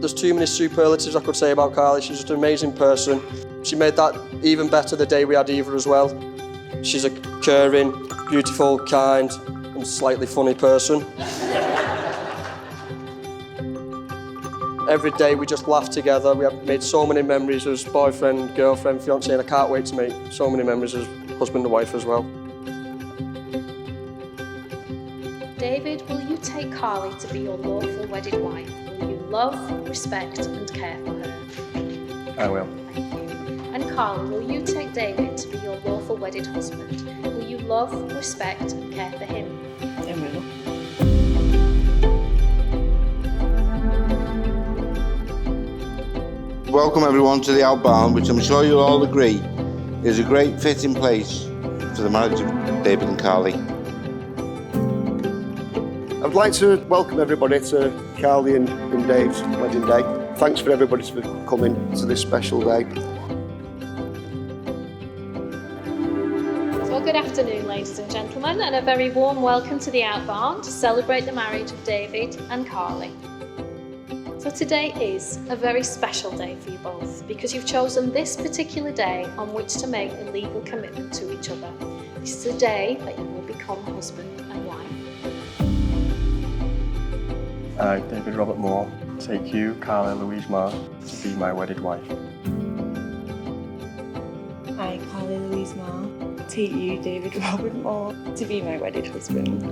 There's too many superlatives I could say about Carly. She's just an amazing person. She made that even better the day we had Eva as well. She's a caring, beautiful, kind, and slightly funny person. Every day we just laughed together. We have made so many memories as boyfriend, girlfriend, fiancé, and I can't wait to make so many memories as husband and wife as well. David, will you take Carly to be your lawful wedded wife? Will you love, respect and care for her? I will. Thank you. And Carly, will you take David to be your lawful wedded husband? Will you love, respect and care for him? I will. Welcome everyone to the Outbarn, which I'm sure you'll all agree is a great fitting place for the marriage of David and Carly. I'd like to welcome everybody to Carly and Dave's wedding day. Thanks for everybody for coming to this special day. Well, good afternoon, ladies and gentlemen, and a very warm welcome to the Outbarn to celebrate the marriage of David and Carly. So today is a very special day for you both because you've chosen this particular day on which to make a legal commitment to each other. This is the day that you will become husband and wife. I, David Robert Moore, take you, Carly Louise Marr, to be my wedded wife. I, Carly Louise Marr, take you, David Robert Moore, to be my wedded husband.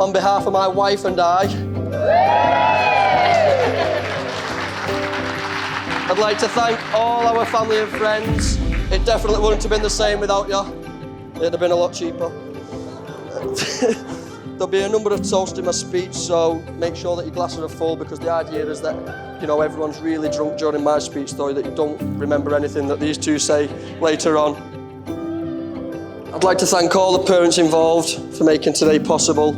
On behalf of my wife and I'd like to thank all our family and friends. It definitely wouldn't have been the same without you. It'd have been a lot cheaper. There'll be a number of toasts in my speech, so make sure that your glasses are full because the idea is that, you know, everyone's really drunk during my speech, though, that you don't remember anything that these two say later on. I'd like to thank all the parents involved for making today possible.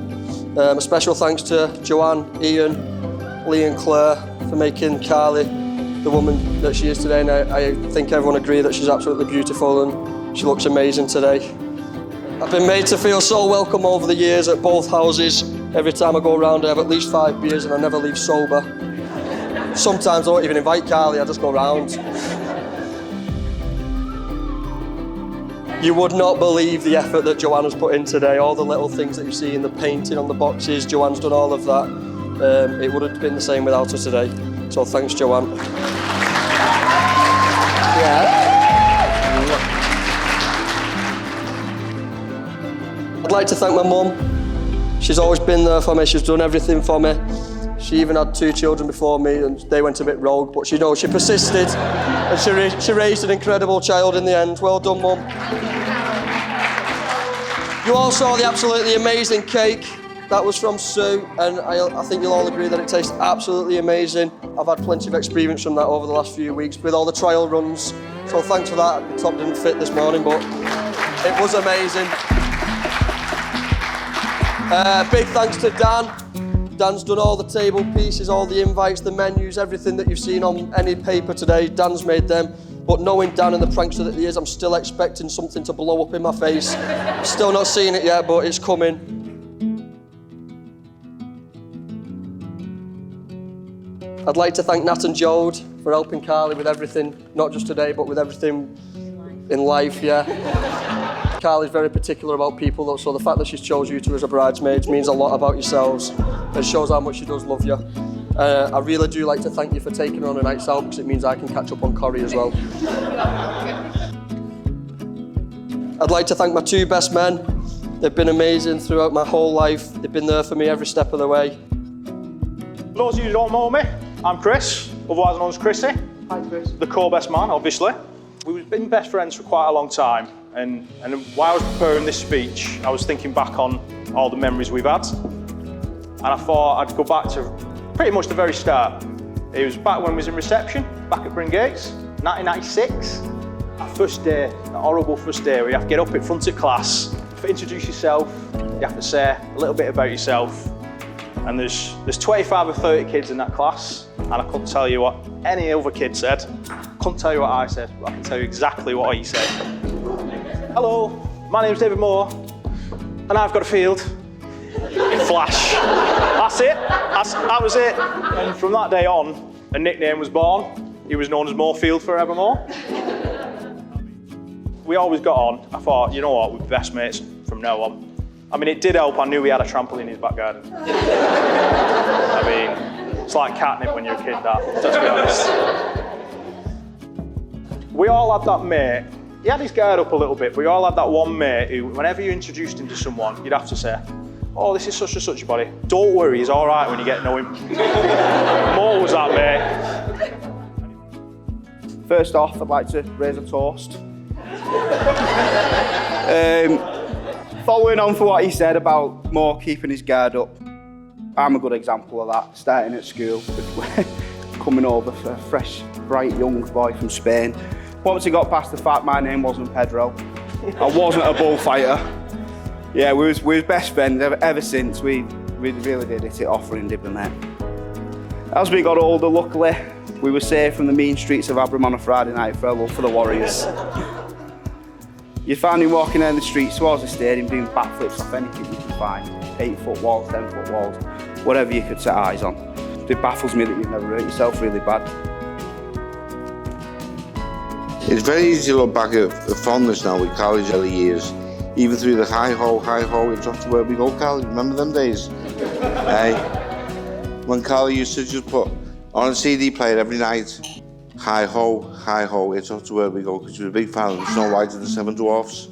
A special thanks to Joanne, Ian, Lee and Claire for making Carly the woman that she is today, and I think everyone agrees that she's absolutely beautiful and she looks amazing today. I've been made to feel so welcome over the years at both houses. Every time I go around I have at least 5 beers and I never leave sober. Sometimes I don't even invite Carly, I just go round. You would not believe the effort that Joanna's put in today, all the little things that you see in the painting on the boxes. Joanne's done all of that. It wouldn't have been the same without her today. So thanks, Joanne. Yeah. I'd like to thank my mum. She's always been there for me. She's done everything for me. She even had 2 children before me and they went a bit rogue, but she persisted and she raised an incredible child in the end. Well done, Mum. You all saw the absolutely amazing cake. That was from Sue, and I think you'll all agree that it tastes absolutely amazing. I've had plenty of experience from that over the last few weeks with all the trial runs, so thanks for that. The top didn't fit this morning, but it was amazing. Big thanks to Dan. Dan's done all the table pieces, all the invites, the menus, everything that you've seen on any paper today. Dan's made them. But knowing Dan and the prankster that he is, I'm still expecting something to blow up in my face. Still not seeing it yet, but it's coming. I'd like to thank Nat and Jode for helping Carly with everything, not just today, but with everything in life, yeah. Carly's very particular about people, though, so the fact that she's chose you two as a bridesmaid means a lot about yourselves. It shows how much she does love you. I really do like to thank you for taking her on a night out because it means I can catch up on Corrie as well. I'd like to thank my 2 best men. They've been amazing throughout my whole life. They've been there for me every step of the way. For those of you who don't know me, I'm Chris, otherwise known as Chrissy. Hi, Chris. The co-best man, obviously. We've been best friends for quite a long time, and while I was preparing this speech, I was thinking back on all the memories we've had, and I thought I'd go back to pretty much the very start. It was back when we was in reception, back at Bryn Gates, 1996. That first day, that horrible first day where you have to get up in front of class, introduce yourself, you have to say a little bit about yourself. And there's 25 or 30 kids in that class, and I couldn't tell you what any other kid said. Couldn't tell you what I said, but I can tell you exactly what he said. Hello, my name's David Moore, and I've got a field Flash. That's it. That was it. And from that day on, a nickname was born. He was known as Moorfield forevermore. We always got on. I thought, you know what, we're best mates from now on. I mean, it did help. I knew he had a trampoline in his back garden. I mean, it's like catnip when you're a kid, that, let's be honest. We all had that mate. He had his guard up a little bit, but we all had that one mate who, whenever you introduced him to someone, you'd have to say, oh, this is such and such a body. Don't worry, he's all right when you get to know him. Mo was that mate. First off, I'd like to raise a toast. Following on for what he said about Mo keeping his guard up, I'm a good example of that, starting at school, coming over for a fresh, bright young boy from Spain. Once he got past the fact my name wasn't Pedro, I wasn't a bullfighter. Yeah, we was best friends ever since. We really did hit it off, and did we, mate? As we got older, luckily, we were saved from the mean streets of Outbarn on a Friday night for our love for the Warriors. You'd find him walking down the streets towards the stadium doing backflips off anything you can find. 8-foot walls, 10-foot walls, whatever you could set eyes on. It baffles me that you've never hurt yourself really bad. It's very easy to look back at fondness now with college early years. Even through the hi-ho, it's off to where we go, Carly. Remember them days? Hey, when Carly used to just put on a CD player every night, hi-ho, it's off to where we go, because she was a big fan of Snow White and the Seven Dwarfs.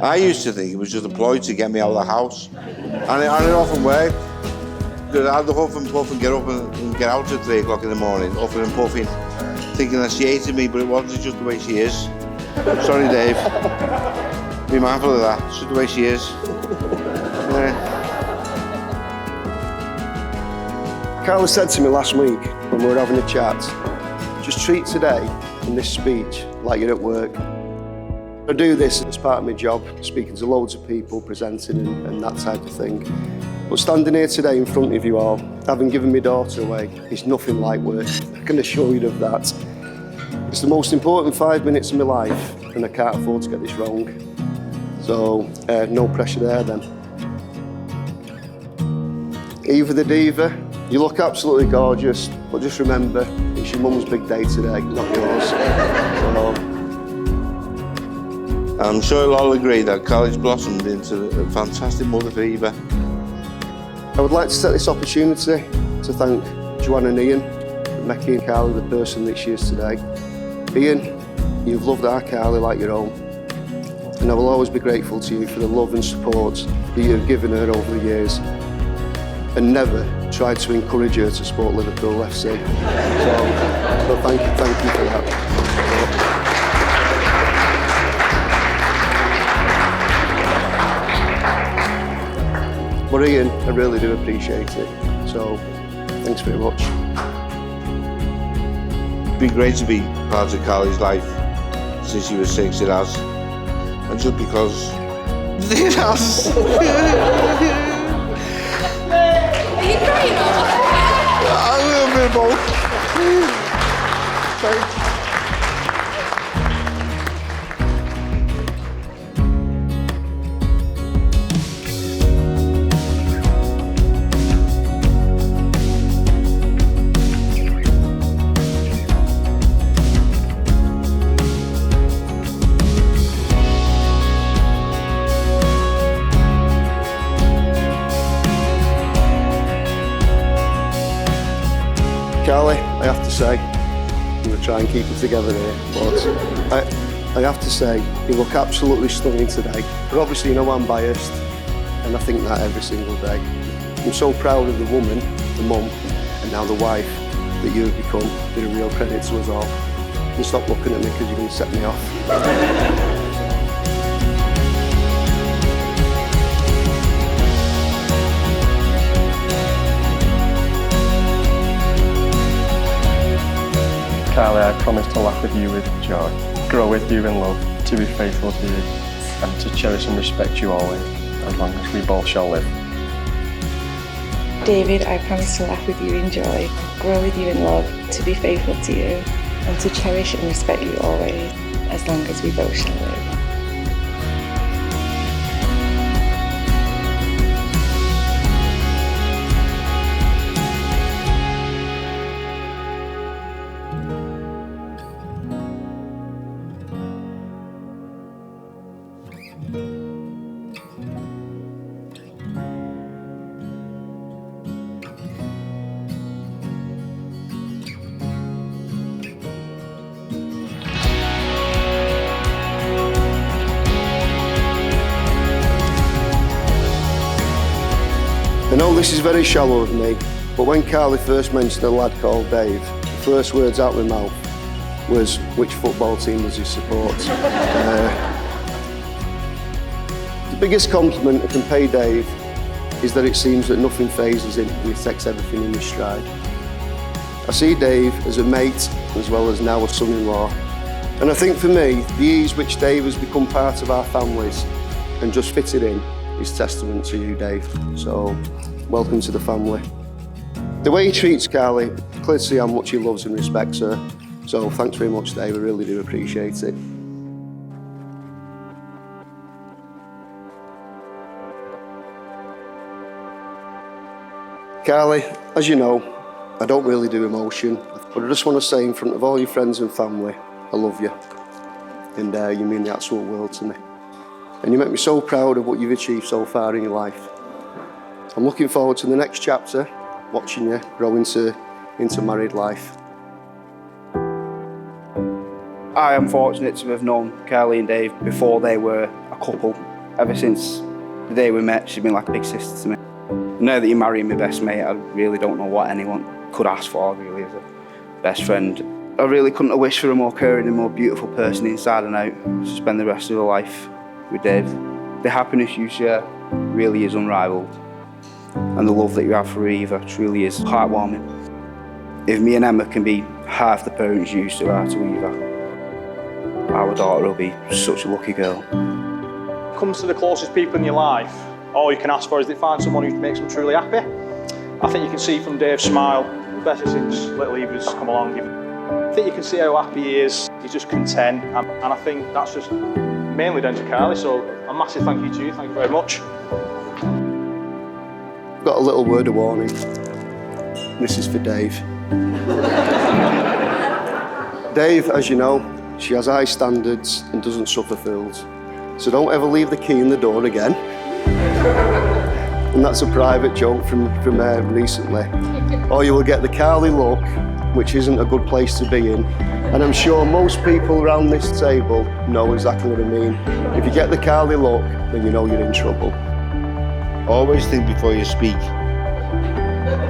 I used to think it was just a ploy to get me out of the house. And it often worked. Because I had to huff and puff and get up and get out at 3 o'clock in the morning, huffing and puffing, thinking that she hated me, but it wasn't, just the way she is. Sorry, Dave. Be mindful of that, it's just the way she is. Carla said to me last week when we were having a chat, just treat today and this speech like you're at work. I do this as part of my job, speaking to loads of people, presenting and that type of thing. But standing here today in front of you all, having given my daughter away, is nothing like work. I can assure you of that. It's the most important 5 minutes of my life, and I can't afford to get this wrong. So, no pressure there then. Eva the Diva, you look absolutely gorgeous, but just remember, it's your mum's big day today, not yours. So, I'm sure you'll all agree that Carly's blossomed into a fantastic mother for Eva. I would like to take this opportunity to thank Joanne and Ian for making Carly the person that she is today. Ian, you've loved our Carly like your own, and I will always be grateful to you for the love and support that you have given her over the years, and never tried to encourage her to support Liverpool FC. So thank you for that. But Ian, I really do appreciate it. So thanks very much. It's been great to be part of Carly's life since she was 6, it has. And just because it has. Are you crying or? A little bit of both. Sorry. Carly, I have to say, I'm going to try and keep it together here, but I have to say, you look absolutely stunning today. But obviously, you know I'm biased, and I think that every single day. I'm so proud of the woman, the mum, and now the wife that you have become. Been a real credit to us all. And stop looking at me because you're going to set me off. Carly, I promise to laugh with you with joy, grow with you in love, to be faithful to you, and to cherish and respect you always, as long as we both shall live. David, I promise to laugh with you in joy, grow with you in love, to be faithful to you, and to cherish and respect you always, as long as we both shall live. know this is very shallow of me, but when Carly first mentioned a lad called Dave, the first words out of my mouth was, which football team does he support? The biggest compliment I can pay Dave is that it seems that nothing phases him and he takes everything in his stride. I see Dave as a mate as well as now a son-in-law. And I think for me, the ease which Dave has become part of our families and just fitted in is testament to you, Dave. So, welcome to the family. The way he treats Carly, clear to see how much he loves and respects her. So, thanks very much, Dave. I really do appreciate it. Carly, as you know, I don't really do emotion, but I just want to say in front of all your friends and family, I love you. And you mean the absolute world to me. And you make me so proud of what you've achieved so far in your life. I'm looking forward to the next chapter, watching you grow into married life. I am fortunate to have known Carly and Dave before they were a couple. Ever since the day we met, she's been like a big sister to me. Now that you're marrying my best mate, I really don't know what anyone could ask for, really, as a best friend. I really couldn't have wished for a more caring and more beautiful person inside and out to spend the rest of her life with Dave. The happiness you share really is unrivaled, and the love that you have for Eva truly is heartwarming. If me and Emma can be half the parents you used to are to Eva, our daughter will be such a lucky girl. When it comes to the closest people in your life, all you can ask for is to find someone who makes them truly happy. I think you can see from Dave's smile, especially since little Eva's come along, I think you can see how happy he is. He's just content, and I think that's just mainly down to Carly, so a massive thank you to you, thank you very much. I've got a little word of warning. This is for Dave. Dave, as you know, she has high standards and doesn't suffer fools. So don't ever leave the key in the door again. And that's a private joke from recently. Or you will get the Carly look, which isn't a good place to be in. And I'm sure most people around this table know exactly what I mean. If you get the Carly look, then you know you're in trouble. Always think before you speak.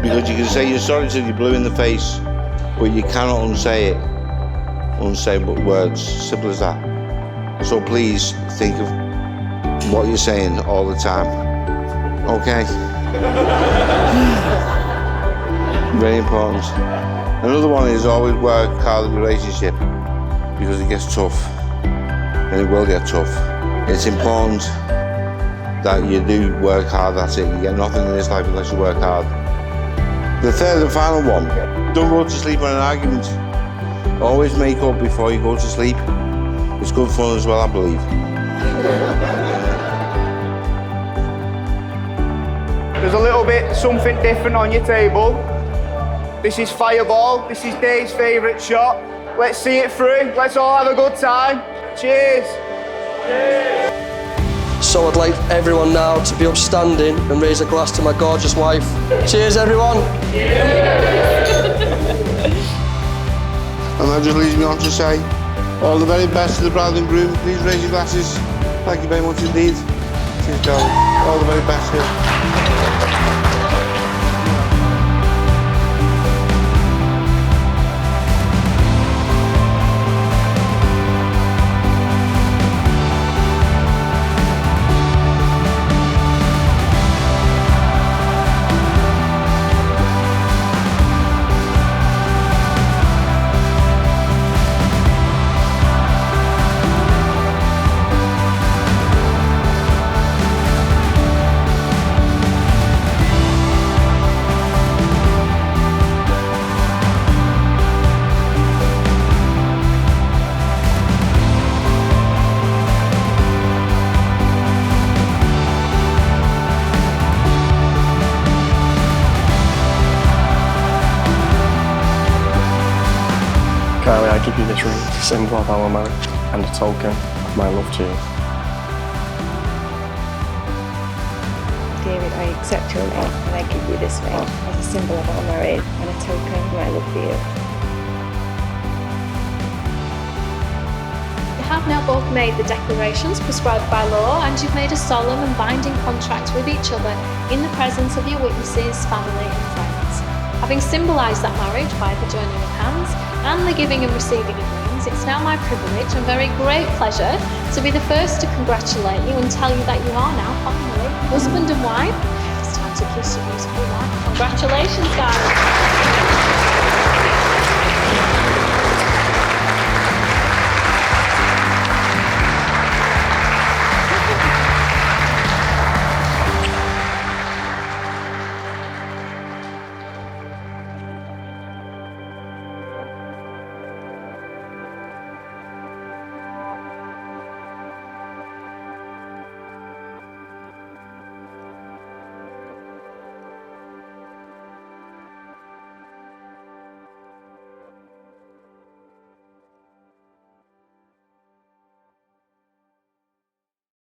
Because you can say you're sorry till you're blue in the face, but you cannot unsay it. Unsayable words, simple as that. So please think of what you're saying all the time. Okay? Very important. Another one is always work hard in the relationship, because it gets tough, and it will get tough. It's important that you do work hard, that's it. You get nothing in this life unless you work hard. The third and final one, don't go to sleep on an argument. Always make up before you go to sleep. It's good fun as well, I believe. There's a little bit something different on your table. This is Fireball. This is Dave's favourite shot. Let's see it through. Let's all have a good time. Cheers. Cheers. So I'd like everyone now to be upstanding and raise a glass to my gorgeous wife. Cheers, everyone. And that just leads me on to say, all the very best to the bride and groom. Please raise your glasses. Thank you very much indeed. Cheers, darling. All the very best here. Carly, I give you this ring, a symbol of our marriage and a token of my love to you. David, I accept your ring and I give you this ring as a symbol of our marriage and a token of my love for you. have now both made the declarations prescribed by law, and you've made a solemn and binding contract with each other in the presence of your witnesses, family and friends. Having symbolised that marriage by the joining of hands and the giving and receiving of rings, it's now my privilege and very great pleasure to be the first to congratulate you and tell you that you are now finally husband and wife. It's time to kiss your beautiful wife. Congratulations, guys.